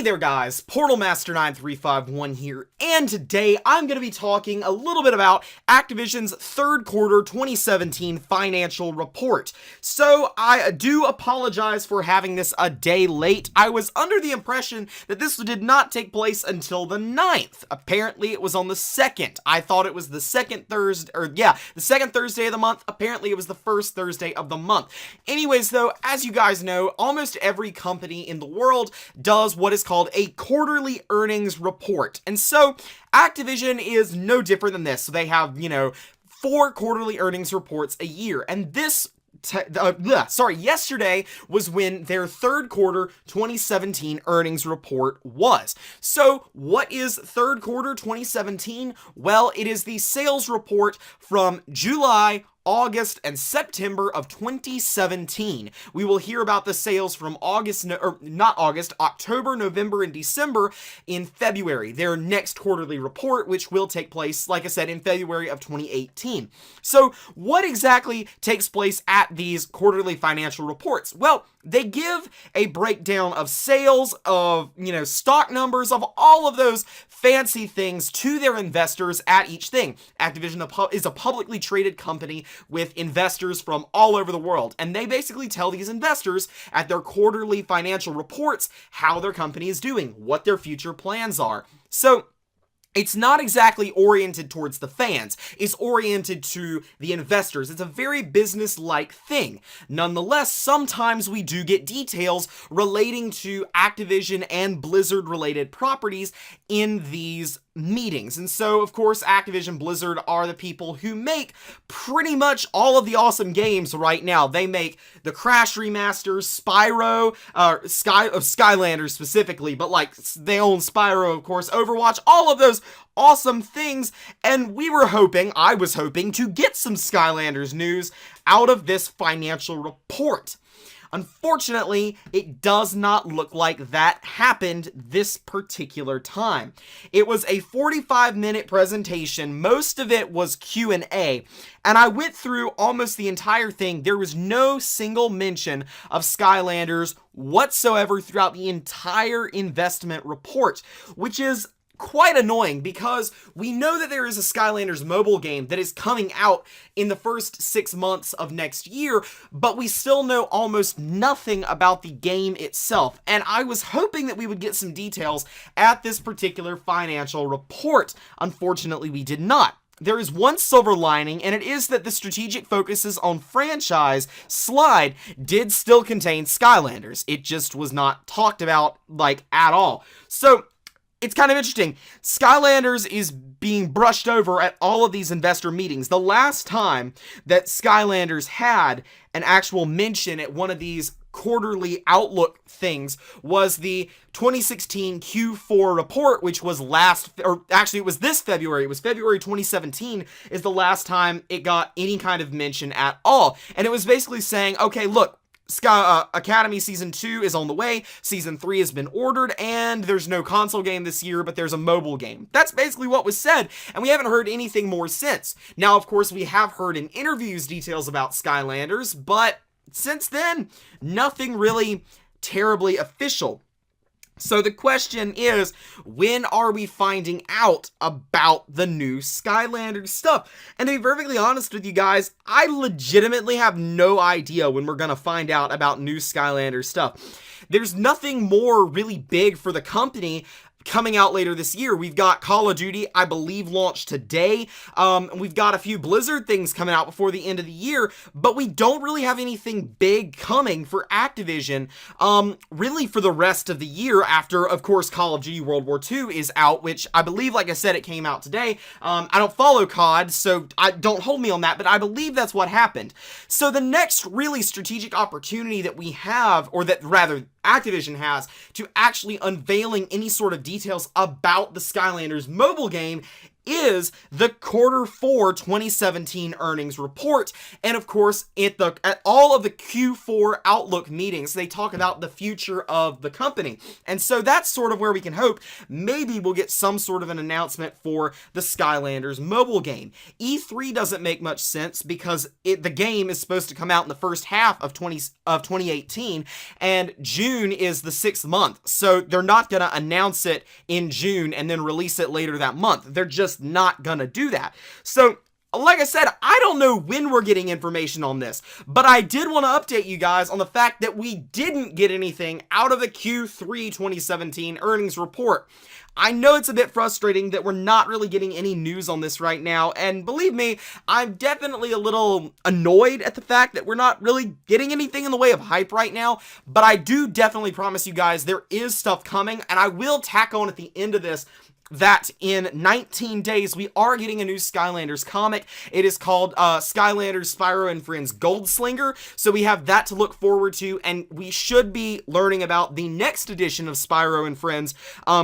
there guys, PortalMaster9351 here, and today I'm going to be talking a little bit about Activision's third quarter 2017 financial report. So I do apologize for having this a day late. I was under the impression that this did not take place until the 9th. Apparently it was on the 2nd. I thought it was the second Thursday, the second Thursday of the month. Apparently it was the first Thursday of the month. Anyways though, as you guys know, almost every company in the world does what is called a quarterly earnings report. And so Activision is no different than this. So they have, 4 quarterly earnings reports a year. And this yesterday was when their third quarter 2017 earnings report was. So what is third quarter 2017? Well, it is the sales report from July, August, and September of 2017. We will hear about the sales from October, November, and December in February, their next quarterly report, which will take place, like I said, in February of 2018. So what exactly takes place at these quarterly financial reports? Well, they give a breakdown of sales, of, stock numbers, of all of those fancy things to their investors at each thing. Activision is a publicly traded company with investors from all over the world, and they basically tell these investors at their quarterly financial reports how their company is doing, what their future plans are. So it's not exactly oriented towards the fans. It's oriented to the investors. It's a very business-like thing. Nonetheless, sometimes we do get details relating to Activision and Blizzard-related properties in these meetings. And so, of course, Activision Blizzard are the people who make pretty much all of the awesome games right now. They make the Crash remasters, Spyro, Skylanders specifically, but they own Spyro, of course, Overwatch, all of those awesome things. And I was hoping to get some Skylanders news out of this financial report. Unfortunately, it does not look like that happened this particular time. It was a 45-minute presentation. Most of it was Q&A, and I went through almost the entire thing. There was no single mention of Skylanders whatsoever throughout the entire investment report, which is quite annoying because we know that there is a Skylanders mobile game that is coming out in the first 6 months of next year, but we still know almost nothing about the game itself. And I was hoping that we would get some details at this particular financial report. Unfortunately, we did not. There is one silver lining, and it is that the strategic focuses on franchise slide did still contain Skylanders. It just was not talked about, at all. So it's kind of interesting. Skylanders is being brushed over at all of these investor meetings. The last time that Skylanders had an actual mention at one of these quarterly outlook things was the 2016 Q4 report, which was it was this February. It was February 2017 is the last time it got any kind of mention at all. And it was basically saying, okay, look, Academy Season 2 is on the way, Season 3 has been ordered, and there's no console game this year, but there's a mobile game. That's basically what was said, and we haven't heard anything more since. Now, of course, we have heard in interviews details about Skylanders, but since then, nothing really terribly official. So the question is, when are we finding out about the new Skylanders stuff? And to be perfectly honest with you guys, I legitimately have no idea when we're going to find out about new Skylanders stuff. There's nothing more really big for the company coming out later this year. We've got Call of Duty, I believe, launched today. We've got a few Blizzard things coming out before the end of the year, but we don't really have anything big coming for Activision, really for the rest of the year after, of course, Call of Duty World War II is out, which I believe, like I said, it came out today. I don't follow COD, so don't hold me on that, but I believe that's what happened. So the next really strategic opportunity that we have, or that rather Activision has, to actually unveiling any sort of details about the Skylanders mobile game is the Q4 2017 earnings report. And of course, at all of the Q4 Outlook meetings, they talk about the future of the company. And so that's sort of where we can hope maybe we'll get some sort of an announcement for the Skylanders mobile game. E3 doesn't make much sense because the game is supposed to come out in the first half of 2018, and June is the 6th month. So they're not going to announce it in June and then release it later that month. They're just not gonna do that. So like I said, I don't know when we're getting information on this, but I did want to update you guys on the fact that we didn't get anything out of the Q3 2017 earnings report. I know it's a bit frustrating that we're not really getting any news on this right now, and believe me, I'm definitely a little annoyed at the fact that we're not really getting anything in the way of hype right now, but I do definitely promise you guys there is stuff coming, and I will tack on at the end of this that in 19 days, we are getting a new Skylanders comic. It is called Skylanders Spyro and Friends Gold Slinger, so we have that to look forward to, and we should be learning about the next edition of Spyro and Friends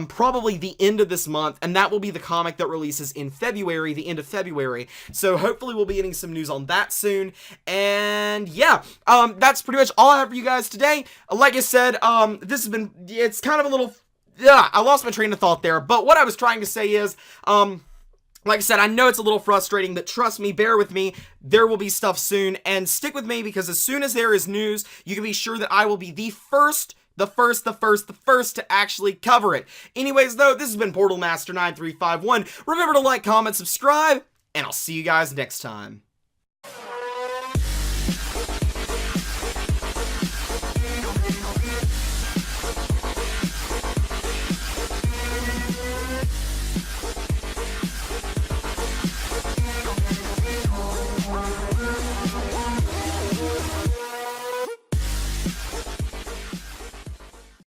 probably the end of this month, and that will be the comic that releases in February, the end of February. So hopefully we'll be getting some news on that soon, and yeah, that's pretty much all I have for you guys today. Like I said, this has been, it's kind of a little... Yeah, I lost my train of thought there, but what I was trying to say is, like I said, I know it's a little frustrating, but trust me, bear with me, there will be stuff soon, and stick with me, because as soon as there is news, you can be sure that I will be the first to actually cover it. Anyways, though, this has been Portal Master 9351. Remember to like, comment, subscribe, and I'll see you guys next time.